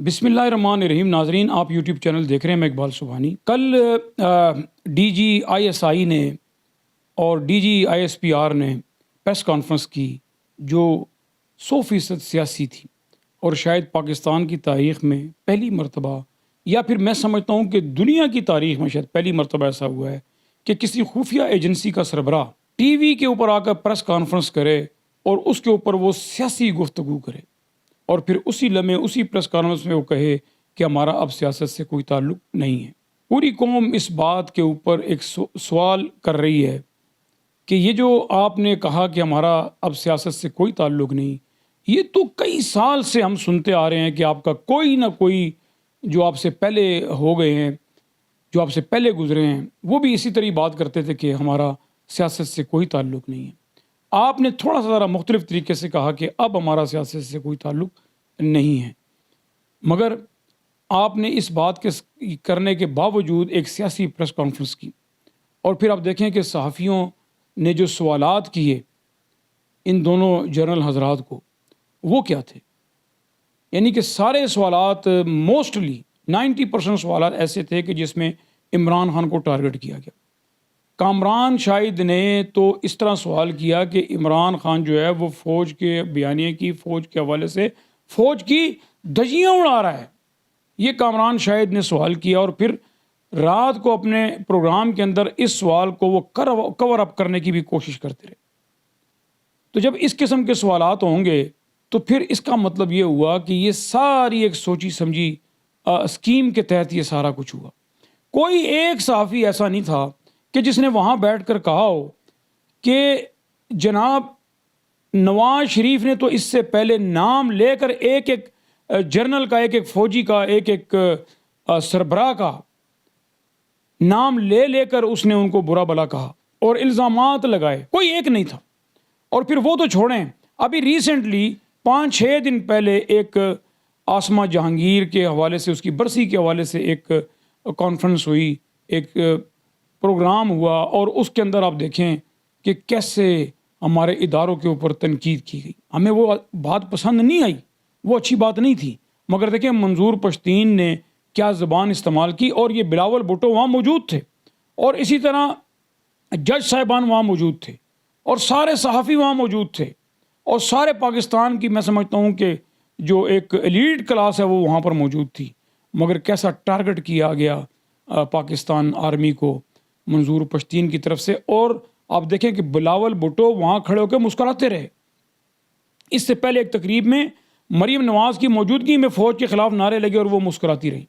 بسم اللہ الرحمن الرحیم. ناظرین، آپ یوٹیوب چینل دیکھ رہے ہیں. میں اقبال سبحانی. کل D G I S I نے اور D G I S P R نے پریس کانفرنس کی جو 100% سیاسی تھی اور شاید پاکستان کی تاریخ میں پہلی مرتبہ، یا پھر میں سمجھتا ہوں کہ دنیا کی تاریخ میں شاید پہلی مرتبہ ایسا ہوا ہے کہ کسی خفیہ ایجنسی کا سربراہ ٹی وی کے اوپر آ کر پریس کانفرنس کرے اور اس کے اوپر وہ سیاسی گفتگو کرے اور پھر اسی لمحے اسی پریس کانفرنس میں وہ کہے کہ ہمارا اب سیاست سے کوئی تعلق نہیں ہے. پوری قوم اس بات کے اوپر ایک سوال کر رہی ہے کہ یہ جو آپ نے کہا کہ ہمارا اب سیاست سے کوئی تعلق نہیں، یہ تو کئی سال سے ہم سنتے آ رہے ہیں کہ آپ کا کوئی نہ کوئی جو آپ سے پہلے ہو گئے ہیں، جو آپ سے پہلے گزرے ہیں، وہ بھی اسی طرح بات کرتے تھے کہ ہمارا سیاست سے کوئی تعلق نہیں ہے. آپ نے تھوڑا سا ذرا مختلف طریقے سے کہا کہ اب ہمارا سیاست سے کوئی تعلق نہیں ہے، مگر آپ نے اس بات کے کرنے کے باوجود ایک سیاسی پریس کانفرنس کی اور پھر آپ دیکھیں کہ صحافیوں نے جو سوالات کیے ان دونوں جنرل حضرات کو، وہ کیا تھے؟ یعنی کہ سارے سوالات موسٹلی 90% سوالات ایسے تھے کہ جس میں عمران خان کو ٹارگٹ کیا گیا. کامران شاہد نے تو اس طرح سوال کیا کہ عمران خان جو ہے وہ فوج کے بیانیے کی، فوج کے حوالے سے فوج کی دھجیاں اڑا رہا ہے. یہ کامران شاہد نے سوال کیا اور پھر رات کو اپنے پروگرام کے اندر اس سوال کو وہ کور اپ کرنے کی بھی کوشش کرتے رہے. تو جب اس قسم کے سوالات ہوں گے تو پھر اس کا مطلب یہ ہوا کہ یہ ساری ایک سوچی سمجھی اسکیم کے تحت یہ سارا کچھ ہوا. کوئی ایک صحافی ایسا نہیں تھا کہ جس نے وہاں بیٹھ کر کہا ہو کہ جناب نواز شریف نے تو اس سے پہلے نام لے کر ایک ایک جنرل کا، ایک ایک فوجی کا، ایک ایک سربراہ کا نام لے لے کر اس نے ان کو برا بھلا کہا اور الزامات لگائے. کوئی ایک نہیں تھا. اور پھر وہ تو چھوڑیں، ابھی ریسنٹلی 5-6 دن پہلے ایک آسمہ جہانگیر کے حوالے سے، اس کی برسی کے حوالے سے ایک کانفرنس ہوئی، ایک پروگرام ہوا اور اس کے اندر آپ دیکھیں کہ کیسے ہمارے اداروں کے اوپر تنقید کی گئی. ہمیں وہ بات پسند نہیں آئی، وہ اچھی بات نہیں تھی، مگر دیکھیں منظور پشتین نے کیا زبان استعمال کی اور یہ بلاول بھٹو وہاں موجود تھے اور اسی طرح جج صاحبان وہاں موجود تھے اور سارے صحافی وہاں موجود تھے اور سارے پاکستان کی میں سمجھتا ہوں کہ جو ایک ایلیٹ کلاس ہے وہ وہاں پر موجود تھی. مگر کیسا ٹارگٹ کیا گیا پاکستان آرمی کو منظور پشتین کی طرف سے. اور آپ دیکھیں کہ بلاول بھٹو وہاں کھڑے ہو کے مسکراتے رہے. اس سے پہلے ایک تقریب میں مریم نواز کی موجودگی میں فوج کے خلاف نعرے لگے اور وہ مسکراتی رہی.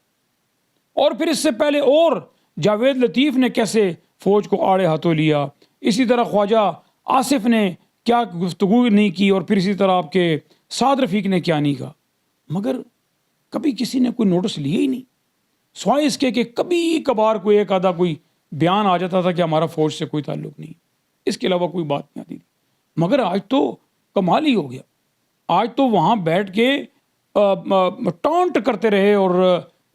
اور پھر اس سے پہلے اور جاوید لطیف نے کیسے فوج کو آڑے ہاتھوں لیا، اسی طرح خواجہ آصف نے کیا گفتگو نہیں کی اور پھر اسی طرح آپ کے سعد رفیق نے کیا نہیں کہا. مگر کبھی کسی نے کوئی نوٹس لیا ہی نہیں، سوائے اس کے کہ کبھی کبھار کوئی ایک آدھا کوئی بیان آ جاتا تھا کہ ہمارا فوج سے کوئی تعلق نہیں. اس کے علاوہ کوئی بات نہیں آتی تھی. مگر آج تو کمال ہی ہو گیا. آج تو وہاں بیٹھ کے ٹانٹ کرتے رہے اور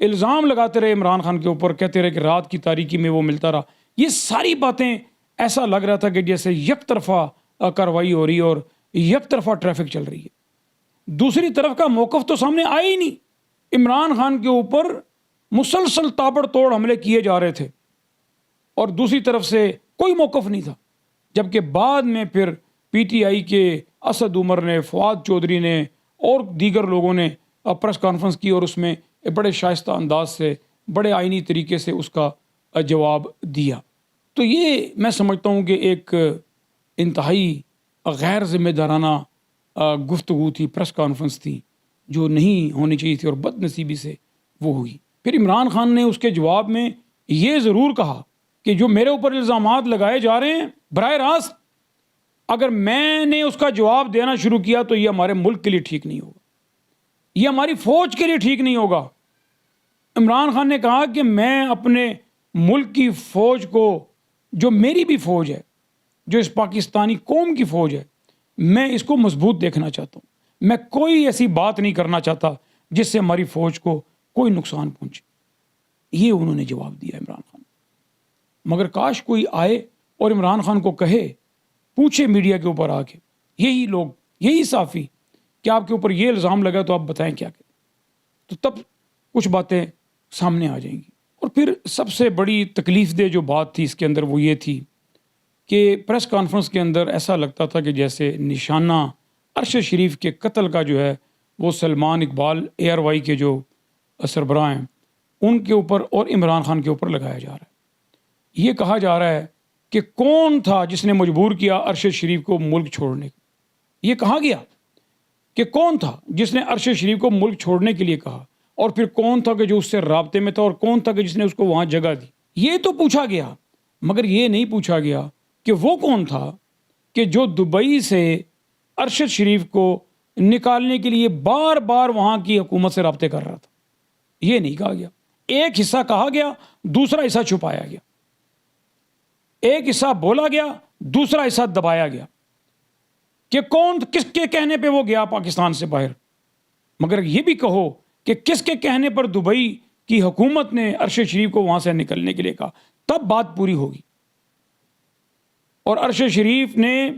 الزام لگاتے رہے عمران خان کے اوپر، کہتے رہے کہ رات کی تاریکی میں وہ ملتا رہا. یہ ساری باتیں ایسا لگ رہا تھا کہ جیسے یک طرفہ کارروائی ہو رہی اور یک طرفہ ٹریفک چل رہی ہے. دوسری طرف کا موقف تو سامنے آیا ہی نہیں. عمران خان کے اوپر مسلسل تابڑ توڑ حملے کیے جا رہے تھے اور دوسری طرف سے کوئی موقف نہیں تھا. جبکہ بعد میں پھر پی ٹی آئی کے اسد عمر نے، فواد چودھری نے اور دیگر لوگوں نے پریس کانفرنس کی اور اس میں بڑے شائستہ انداز سے، بڑے آئینی طریقے سے اس کا جواب دیا. تو یہ میں سمجھتا ہوں کہ ایک انتہائی غیر ذمہ دارانہ گفتگو تھی، پریس کانفرنس تھی جو نہیں ہونی چاہیے تھی اور بد نصیبی سے وہ ہوئی. پھر عمران خان نے اس کے جواب میں یہ ضرور کہا کہ جو میرے اوپر الزامات لگائے جا رہے ہیں براہ راست اگر میں نے اس کا جواب دینا شروع کیا تو یہ ہمارے ملک کے لیے ٹھیک نہیں ہوگا، یہ ہماری فوج کے لیے ٹھیک نہیں ہوگا. عمران خان نے کہا کہ میں اپنے ملک کی فوج کو، جو میری بھی فوج ہے، جو اس پاکستانی قوم کی فوج ہے، میں اس کو مضبوط دیکھنا چاہتا ہوں. میں کوئی ایسی بات نہیں کرنا چاہتا جس سے ہماری فوج کو کوئی نقصان پہنچے. یہ انہوں نے جواب دیا عمران خان. مگر کاش کوئی آئے اور عمران خان کو کہے، پوچھے میڈیا کے اوپر آ کے، یہی لوگ، یہی صحافی کہ آپ کے اوپر یہ الزام لگا تو آپ بتائیں کیا کریں. تو تب کچھ باتیں سامنے آ جائیں گی۔ اور پھر سب سے بڑی تکلیف دہ جو بات تھی اس کے اندر وہ یہ تھی کہ پریس کانفرنس کے اندر ایسا لگتا تھا کہ جیسے نشانہ ارشد شریف کے قتل کا جو ہے وہ سلمان اقبال ARY کے جو سربراہ ہیں ان کے اوپر اور عمران خان کے اوپر لگایا جا رہا ہے۔ یہ کہا جا رہا ہے کہ کون تھا جس نے مجبور کیا ارشد شریف کو ملک چھوڑنے کو۔ یہ کہا گیا کہ کون تھا جس نے ارشد شریف کو ملک چھوڑنے کے لیے کہا، اور پھر کون تھا کہ جو اس سے رابطے میں تھا، اور کون تھا کہ جس نے اس کو وہاں جگہ دی۔ یہ تو پوچھا گیا، مگر یہ نہیں پوچھا گیا کہ وہ کون تھا کہ جو دبئی سے ارشد شریف کو نکالنے کے لیے بار بار وہاں کی حکومت سے رابطے کر رہا تھا۔ یہ نہیں کہا گیا۔ ایک حصہ کہا گیا، دوسرا حصہ چھپایا گیا۔ ایک حصہ بولا گیا، دوسرا حصہ دبایا گیا کہ کون کس کے کہنے پہ وہ گیا پاکستان سے باہر۔ مگر یہ بھی کہو کہ کس کے کہنے پر دبئی کی حکومت نے ارشد شریف کو وہاں سے نکلنے کے لیے کہا، تب بات پوری ہوگی۔ اور ارشد شریف نے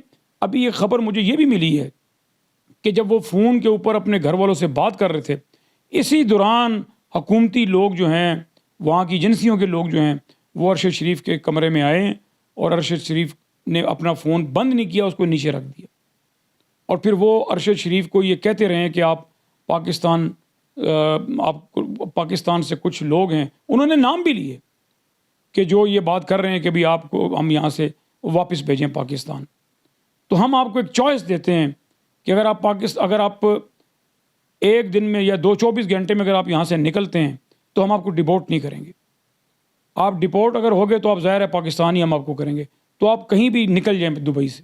ابھی یہ خبر مجھے یہ بھی ملی ہے کہ جب وہ فون کے اوپر اپنے گھر والوں سے بات کر رہے تھے، اسی دوران حکومتی لوگ جو ہیں، وہاں کی ایجنسیوں کے لوگ جو ہیں، وہ ارشد شریف کے کمرے میں آئے اور ارشد شریف نے اپنا فون بند نہیں کیا، اس کو نیچے رکھ دیا۔ اور پھر وہ ارشد شریف کو یہ کہتے رہے کہ آپ پاکستان سے کچھ لوگ ہیں، انہوں نے نام بھی لیے کہ جو یہ بات کر رہے ہیں کہ بھی آپ کو ہم یہاں سے واپس بھیجیں پاکستان۔ تو ہم آپ کو ایک چوائس دیتے ہیں کہ اگر آپ ایک دن میں یا 24 گھنٹے میں اگر آپ یہاں سے نکلتے ہیں تو ہم آپ کو ڈیپورٹ نہیں کریں گے۔ آپ ڈیپورٹ اگر ہو گئے تو آپ ظاہر ہے پاکستان ہی ہم آپ کو کریں گے، تو آپ کہیں بھی نکل جائیں دبئی سے۔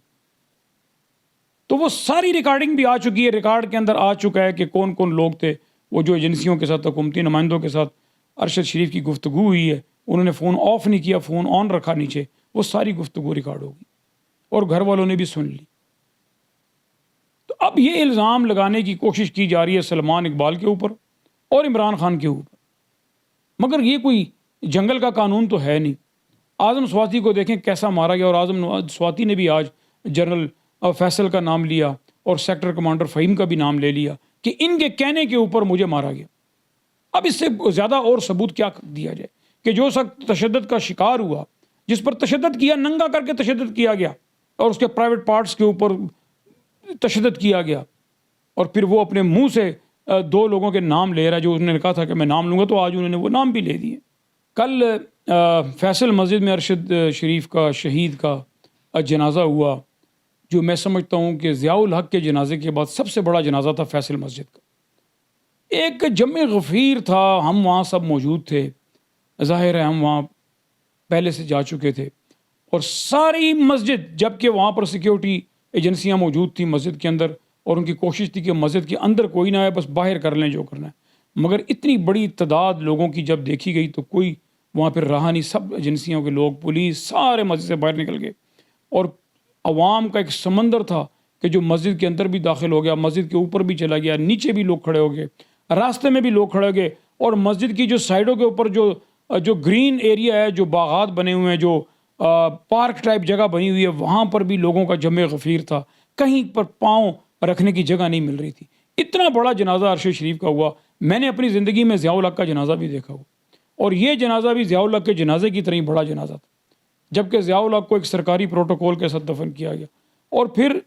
تو وہ ساری ریکارڈنگ بھی آ چکی ہے، ریکارڈ کے اندر آ چکا ہے کہ کون کون لوگ تھے وہ جو ایجنسیوں کے ساتھ، حکومتی نمائندوں کے ساتھ ارشد شریف کی گفتگو ہوئی ہے، انہوں نے فون آف نہیں کیا، فون آن رکھا نیچے، وہ ساری گفتگو ریکارڈ ہوگی اور گھر والوں نے بھی سن لی۔ تو اب یہ الزام لگانے کی کوشش کی جا رہی ہے سلمان اقبال کے اوپر اور عمران خان کے اوپر، مگر یہ کوئی جنگل کا قانون تو ہے نہیں۔ اعظم سواتی کو دیکھیں کیسا مارا گیا، اور اعظم سواتی نے بھی آج جنرل فیصل کا نام لیا اور سیکٹر کمانڈر فہیم کا بھی نام لے لیا کہ ان کے کہنے کے اوپر مجھے مارا گیا۔ اب اس سے زیادہ اور ثبوت کیا دیا جائے کہ جو شخص تشدد کا شکار ہوا، جس پر تشدد کیا، ننگا کر کے تشدد کیا گیا اور اس کے پرائیویٹ پارٹس کے اوپر تشدد کیا گیا، اور پھر وہ اپنے منہ سے 2 لوگوں کے نام لے رہا ہے جو انہوں نے کہا تھا کہ میں نام لوں گا، تو آج انہوں نے وہ نام بھی لے دیے۔ کل فیصل مسجد میں ارشد شریف کا شہید کا جنازہ ہوا، جو میں سمجھتا ہوں کہ ضیاء الحق کے جنازے کے بعد سب سے بڑا جنازہ تھا فیصل مسجد کا۔ ایک جمع غفیر تھا، ہم وہاں سب موجود تھے، ظاہر ہے ہم وہاں پہلے سے جا چکے تھے، اور ساری مسجد، جبکہ وہاں پر سیکیورٹی ایجنسیاں موجود تھیں مسجد کے اندر، اور ان کی کوشش تھی کہ مسجد کے اندر کوئی نہ آئے، بس باہر کر لیں جو کرنا ہے، مگر اتنی بڑی تعداد لوگوں کی جب دیکھی گئی تو کوئی وہاں پہ رہا نہیں، سب ایجنسیوں کے لوگ، پولیس، سارے مسجد سے باہر نکل گئے، اور عوام کا ایک سمندر تھا کہ جو مسجد کے اندر بھی داخل ہو گیا، مسجد کے اوپر بھی چلا گیا، نیچے بھی لوگ کھڑے ہو گئے، راستے میں بھی لوگ کھڑے ہو گئے، اور مسجد کی جو سائڈوں کے اوپر جو گرین ایریا ہے، جو باغات بنے ہوئے ہیں، جو پارک ٹائپ جگہ بنی ہوئی ہے، وہاں پر بھی لوگوں کا جمع غفیر تھا، کہیں پر پاؤں رکھنے کی جگہ نہیں مل رہی تھی۔ اتنا بڑا جنازہ ارشد شریف کا ہوا۔ میں نے اپنی زندگی میں ضیاء الحق کا جنازہ بھی دیکھا ہوا، اور یہ جنازہ بھی ضیاء الحق کے جنازے کی طرح ہی بڑا جنازہ تھا، جبکہ ضیاء الحق کو ایک سرکاری پروٹوکول کے ساتھ دفن کیا گیا، اور پھر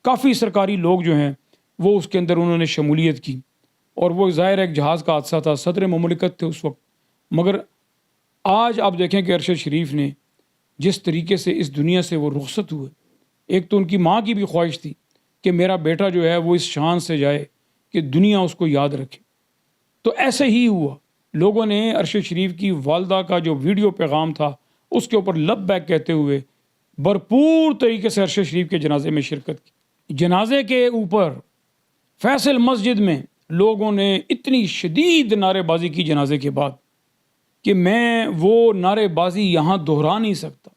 کافی سرکاری لوگ جو ہیں وہ اس کے اندر انہوں نے شمولیت کی، اور وہ ظاہر ایک جہاز کا حادثہ تھا، صدر مملکت تھے اس وقت۔ مگر آج آپ دیکھیں کہ ارشد شریف نے جس طریقے سے اس دنیا سے وہ رخصت ہوئے، ایک تو ان کی ماں کی بھی خواہش تھی کہ میرا بیٹا جو ہے وہ اس شان سے جائے کہ دنیا اس کو یاد رکھے، تو ایسے ہی ہوا۔ لوگوں نے ارشد شریف کی والدہ کا جو ویڈیو پیغام تھا اس کے اوپر لبیک کہتے ہوئے بھرپور طریقے سے ارشد شریف کے جنازے میں شرکت کی۔ جنازے کے اوپر فیصل مسجد میں لوگوں نے اتنی شدید نعرے بازی کی جنازے کے بعد کہ میں وہ نعرے بازی یہاں دہرا نہیں سکتا۔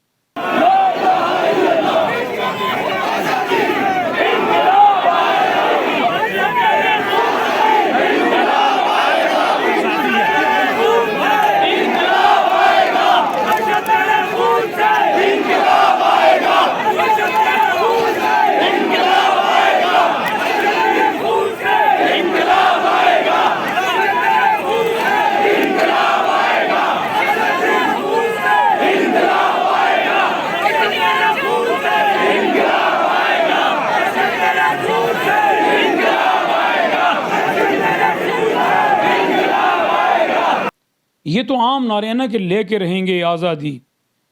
یہ تو عام نعرے ہیں نا کہ لے کے رہیں گے آزادی،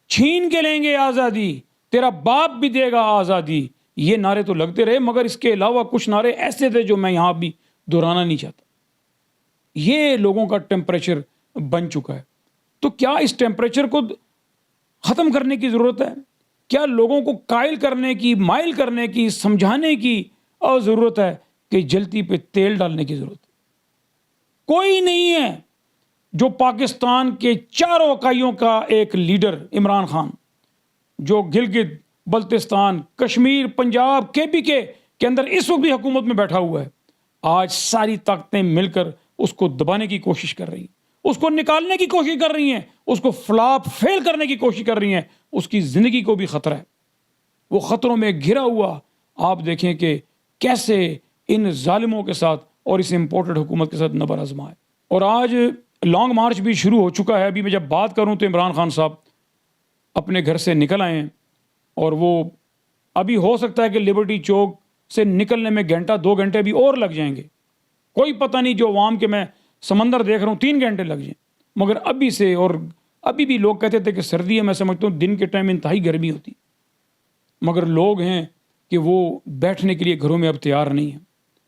چھین کے لیں گے آزادی، تیرا باپ بھی دے گا آزادی، یہ نعرے تو لگتے رہے، مگر اس کے علاوہ کچھ نعرے ایسے تھے جو میں یہاں بھی دہرانا نہیں چاہتا۔ یہ لوگوں کا ٹیمپریچر بن چکا ہے۔ تو کیا اس ٹیمپریچر کو ختم کرنے کی ضرورت ہے؟ کیا لوگوں کو قائل کرنے کی، مائل کرنے کی، سمجھانے کی ضرورت ہے کہ جلتی پہ تیل ڈالنے کی ضرورت ہے؟ کوئی نہیں ہے جو پاکستان کے چاروں اکائیوں کا ایک لیڈر عمران خان، جو گلگت بلتستان، کشمیر، پنجاب، KPK کے اندر اس وقت بھی حکومت میں بیٹھا ہوا ہے، آج ساری طاقتیں مل کر اس کو دبانے کی کوشش کر رہی ہیں، اس کو نکالنے کی کوشش کر رہی ہیں، اس کو فلاپ فیل کرنے کی کوشش کر رہی ہیں، اس کی زندگی کو بھی خطرہ ہے، وہ خطروں میں گھرا ہوا۔ آپ دیکھیں کہ کیسے ان ظالموں کے ساتھ اور اس امپورٹڈ حکومت کے ساتھ نبر آزما ہے۔ اور آج لانگ مارچ بھی شروع ہو چکا ہے۔ ابھی میں جب بات کروں تو عمران خان صاحب اپنے گھر سے نکل آئے ہیں، اور وہ ابھی ہو سکتا ہے کہ لبرٹی چوک سے نکلنے میں گھنٹہ 2 گھنٹے بھی اور لگ جائیں گے، کوئی پتہ نہیں، جو عوام کے میں سمندر دیکھ رہا ہوں 3 گھنٹے لگ جائیں، مگر ابھی سے، اور ابھی بھی لوگ کہتے تھے کہ سردی ہے، میں سمجھتا ہوں دن کے ٹائم انتہائی گرمی ہوتی، مگر لوگ ہیں کہ وہ بیٹھنے کے لیے گھروں میں اب تیار نہیں ہیں۔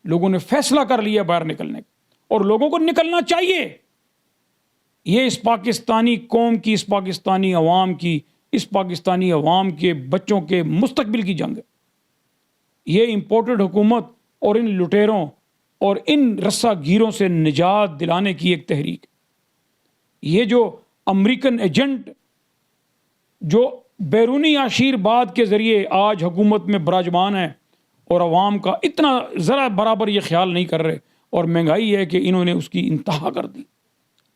لوگوں نے فیصلہ کر لیا باہر نکلنے کا، اور لوگوں کو نکلنا چاہیے۔ یہ اس پاکستانی قوم کی، اس پاکستانی عوام کی، اس پاکستانی عوام کے بچوں کے مستقبل کی جنگ ہے۔ یہ امپورٹڈ حکومت اور ان لٹیروں اور ان رسا گیروں سے نجات دلانے کی ایک تحریک۔ یہ جو امریکن ایجنٹ جو بیرونی آشیرواد کے ذریعے آج حکومت میں براجمان ہے، اور عوام کا اتنا ذرا برابر یہ خیال نہیں کر رہے، اور مہنگائی ہے کہ انہوں نے اس کی انتہا کر دی۔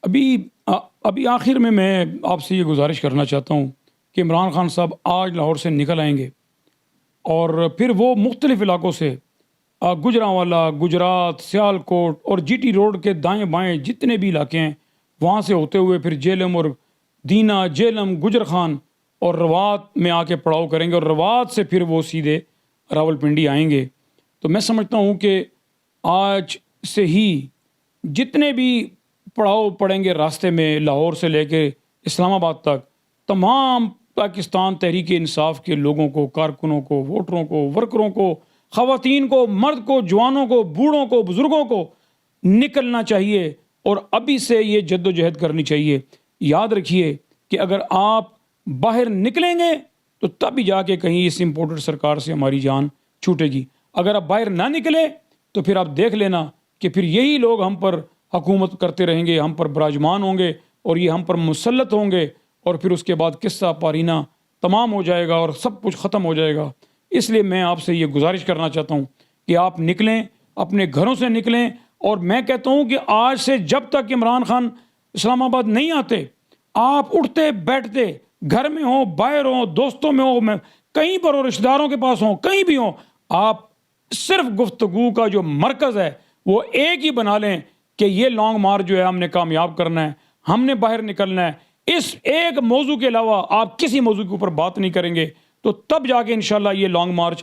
ابھی آخر میں آپ سے یہ گزارش کرنا چاہتا ہوں کہ عمران خان صاحب آج لاہور سے نکل آئیں گے، اور پھر وہ مختلف علاقوں سے گجرانوالا، گجرات، سیالکوٹ اور GT روڈ کے دائیں بائیں جتنے بھی علاقے ہیں، وہاں سے ہوتے ہوئے پھر جیلم اور دینا، جیلم، گجر خان اور روات میں آ کے پڑاؤ کریں گے، اور روات سے پھر وہ سیدھے راولپنڈی آئیں گے۔ تو میں سمجھتا ہوں کہ آج سے ہی جتنے بھی پڑاؤ پڑیں گے راستے میں، لاہور سے لے کے اسلام آباد تک، تمام پاکستان تحریک انصاف کے لوگوں کو، کارکنوں کو، ووٹروں کو، ورکروں کو، خواتین کو، مرد کو، جوانوں کو، بوڑھوں کو، بزرگوں کو نکلنا چاہیے، اور ابھی سے یہ جد و جہد کرنی چاہیے۔ یاد رکھیے کہ اگر آپ باہر نکلیں گے تو تب ہی جا کے کہیں اس امپورٹڈ سرکار سے ہماری جان چھوٹے گی۔ اگر آپ باہر نہ نکلے تو پھر آپ دیکھ لینا کہ پھر یہی لوگ ہم پر حکومت کرتے رہیں گے، ہم پر براجمان ہوں گے، اور یہ ہم پر مسلط ہوں گے، اور پھر اس کے بعد قصہ پارینہ تمام ہو جائے گا اور سب کچھ ختم ہو جائے گا۔ اس لیے میں آپ سے یہ گزارش کرنا چاہتا ہوں کہ آپ نکلیں، اپنے گھروں سے نکلیں، اور میں کہتا ہوں کہ آج سے جب تک عمران خان اسلام آباد نہیں آتے، آپ اٹھتے بیٹھتے گھر میں ہوں، باہر ہوں، دوستوں میں ہوں، کہیں پر ہو، رشتہ داروں کے پاس ہوں، کہیں بھی ہوں، آپ صرف گفتگو کا جو مرکز ہے وہ ایک ہی بنا لیں کہ یہ لانگ مارچ جو ہے ہم نے کامیاب کرنا ہے، ہم نے باہر نکلنا ہے۔ اس ایک موضوع کے علاوہ آپ کسی موضوع کے اوپر بات نہیں کریں گے تو تب جا کے انشاءاللہ یہ لانگ مارچ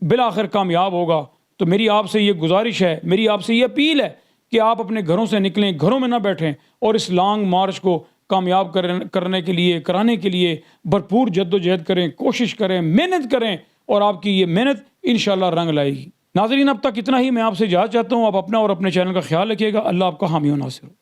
بالآخر کامیاب ہوگا۔ تو میری آپ سے یہ گزارش ہے، میری آپ سے یہ اپیل ہے کہ آپ اپنے گھروں سے نکلیں، گھروں میں نہ بیٹھیں، اور اس لانگ مارچ کو کامیاب کرانے کے لیے بھرپور جد و جہد کریں، کوشش کریں، محنت کریں، اور آپ کی یہ محنت انشاءاللہ رنگ لائے گی۔ ناظرین، اب تک اتنا ہی، میں آپ سے اجازت چاہتا ہوں۔ آپ اپنا اور اپنے چینل کا خیال رکھیے گا۔ اللہ آپ کا حامی و ناصر ہو۔